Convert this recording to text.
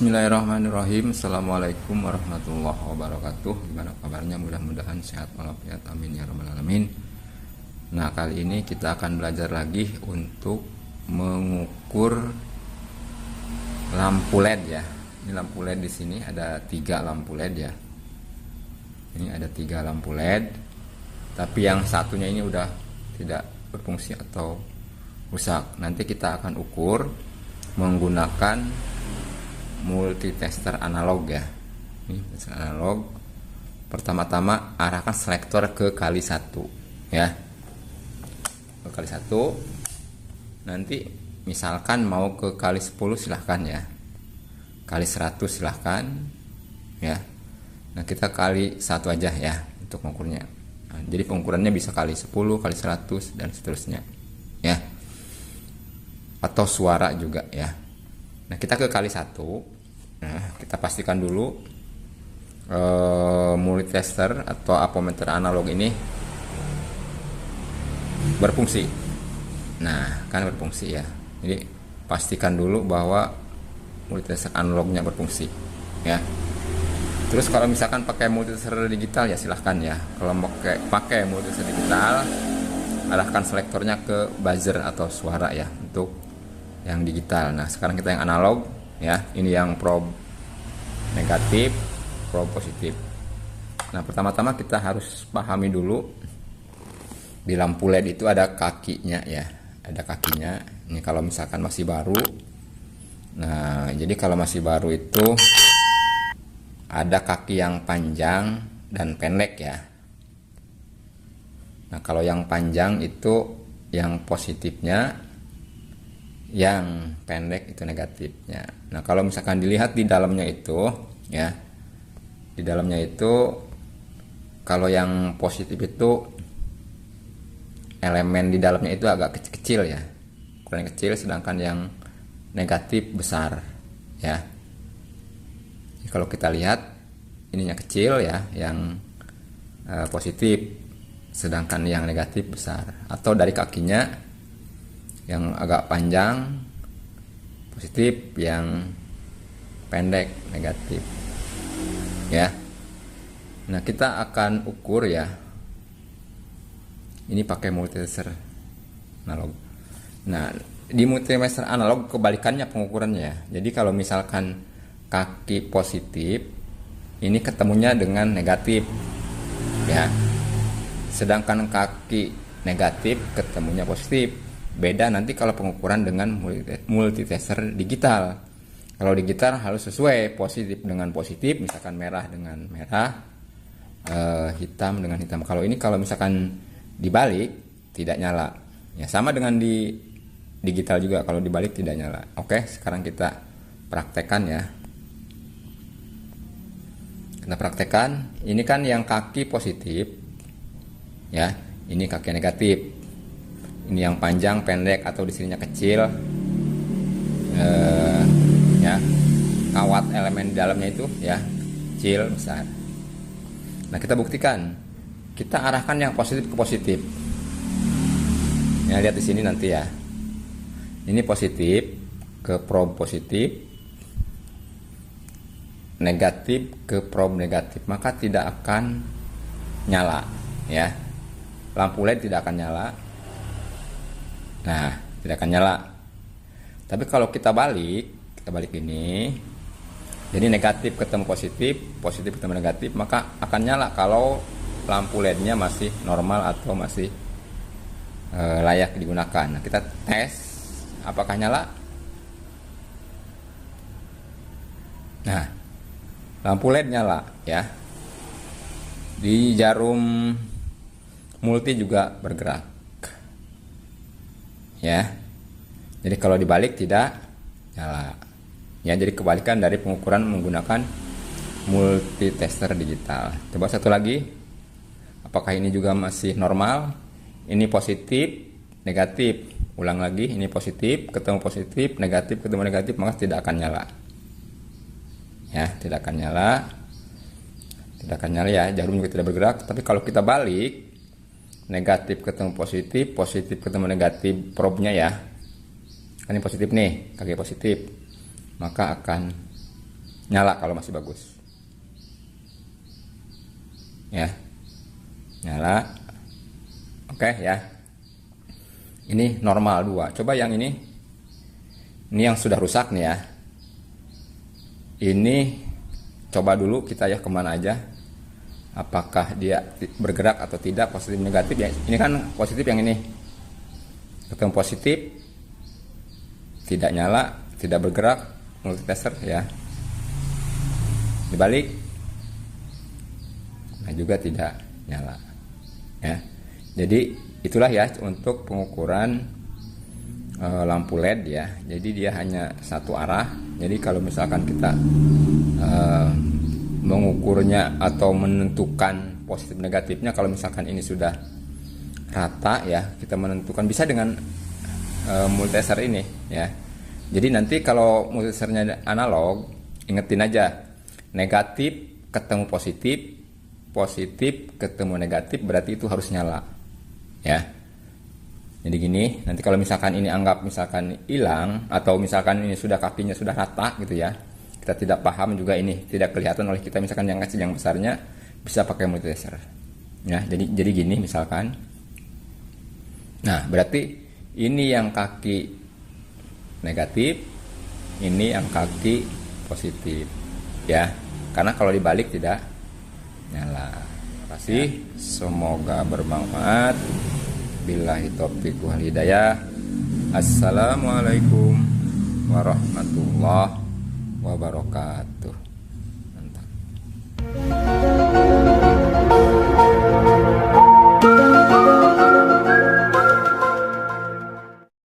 Bismillahirrahmanirrahim. Assalamualaikum warahmatullahi wabarakatuh. Gimana kabarnya? Mudah-mudahan sehat walafiat. Amin ya rabbal alamin. Nah, kali ini kita akan belajar lagi untuk mengukur lampu LED ya. Ini lampu LED di sini ada 3 lampu LED ya. Ini ada 3 lampu LED. Tapi yang satunya ini udah tidak berfungsi atau rusak. Nanti kita akan ukur menggunakan multitester analog ya. Ini tester analog. Pertama-tama arahkan selektor ke kali 1 ya. Ke kali 1. Nanti misalkan mau ke kali 10 silahkan ya. Kali 100 silahkan ya. Nah, kita kali 1 aja ya untuk mengukurnya. Nah, jadi pengukurannya bisa kali 10, kali 100 dan seterusnya ya. Atau suara juga ya. Nah, kita ke kali 1. Nah, kita pastikan dulu multitester atau ampermeter analog ini berfungsi. Nah, kan berfungsi ya. Jadi pastikan dulu bahwa multitester analognya berfungsi ya. Terus kalau misalkan pakai multitester digital ya silahkan ya. Kalau pakai multitester digital, arahkan selektornya ke buzzer atau suara ya untuk yang digital. Nah, sekarang kita yang analog ya. Ini yang probe negatif, probe positif. Nah, pertama-tama kita harus pahami dulu di lampu LED itu ada kakinya ya. Ada kakinya. Ini kalau misalkan masih baru. Nah, jadi kalau masih baru itu ada kaki yang panjang dan pendek ya. Nah, kalau yang panjang itu yang positifnya, yang pendek itu negatifnya. Nah, kalau misalkan dilihat di dalamnya itu ya, di dalamnya itu kalau yang positif itu elemen di dalamnya itu agak kecil-kecil ya, ukuran kecil, sedangkan yang negatif besar ya. Jadi, kalau kita lihat ininya kecil ya, yang positif, sedangkan yang negatif besar. Atau dari kakinya yang agak panjang positif, yang pendek negatif ya. Nah, kita akan ukur ya, ini pakai multitester analog. Nah, di multitester analog kebalikannya pengukurannya. Jadi kalau misalkan kaki positif ini ketemunya dengan negatif ya, sedangkan kaki negatif ketemunya positif. Beda nanti kalau pengukuran dengan multitester digital. Kalau digital harus sesuai, positif dengan positif, misalkan merah dengan merah, hitam dengan hitam. Kalau ini kalau misalkan dibalik tidak nyala ya, sama dengan di digital juga, kalau dibalik tidak nyala. Oke, sekarang kita praktekkan ya. Kita praktekkan. Ini kan yang kaki positif ya, ini kaki negatif. Ini yang panjang, pendek, atau di sininya kecil ya, kawat elemen di dalamnya itu ya, kecil, besar. Nah, kita buktikan, kita arahkan yang positif ke positif ya. Lihat di sini nanti ya, ini positif ke probe positif, negatif ke probe negatif, maka tidak akan nyala ya, lampu LED tidak akan nyala. Nah, tidak akan nyala. Tapi kalau kita balik ini, jadi negatif ketemu positif, positif ketemu negatif, maka akan nyala kalau lampu LED-nya masih normal atau masih layak digunakan. Nah, kita tes apakah nyala. Nah, lampu LED nyala ya. Di jarum multi juga bergerak ya. Jadi kalau dibalik tidak nyala ya. Jadi kebalikan dari pengukuran menggunakan multitester digital. Coba satu lagi, apakah ini juga masih normal? Ini positif, negatif, ulang lagi, ini positif ketemu positif, negatif ketemu negatif, maka tidak akan nyala ya. Tidak akan nyala ya, jarum juga tidak bergerak. Tapi kalau kita balik, negatif ketemu positif, positif ketemu negatif probe-nya ya. Ini positif nih, kaki positif. Maka akan nyala kalau masih bagus. Ya, nyala. Oke ya. Ini normal 2. Coba yang ini yang sudah rusak nih ya. Ini coba dulu kita ya kemana aja. Apakah dia bergerak atau tidak, positif negatif ya. Ini kan positif yang ini. Ketemu positif, tidak nyala, tidak bergerak, multitester ya. Dibalik, nah juga tidak nyala ya. Jadi itulah ya untuk pengukuran lampu LED ya. Jadi dia hanya satu arah. Jadi kalau misalkan kita mengukurnya atau menentukan positif negatifnya, kalau misalkan ini sudah rata ya, kita menentukan bisa dengan multitester ini ya. Jadi nanti kalau multitesternya analog, ingetin aja, negatif ketemu positif, positif ketemu negatif, berarti itu harus nyala ya. Jadi gini, nanti kalau misalkan ini anggap misalkan hilang, atau misalkan ini sudah kakinya sudah rata gitu ya, kita tidak paham juga, ini tidak kelihatan oleh kita, misalkan yang kecil yang besarnya, bisa pakai multitester ya. Jadi gini misalkan, nah berarti ini yang kaki negatif, ini yang kaki positif ya, karena kalau dibalik tidak nyala. Terima kasih, semoga bermanfaat. Billahi taufiq wal hidayah. Assalamualaikum warahmatullahi wabarakatuh.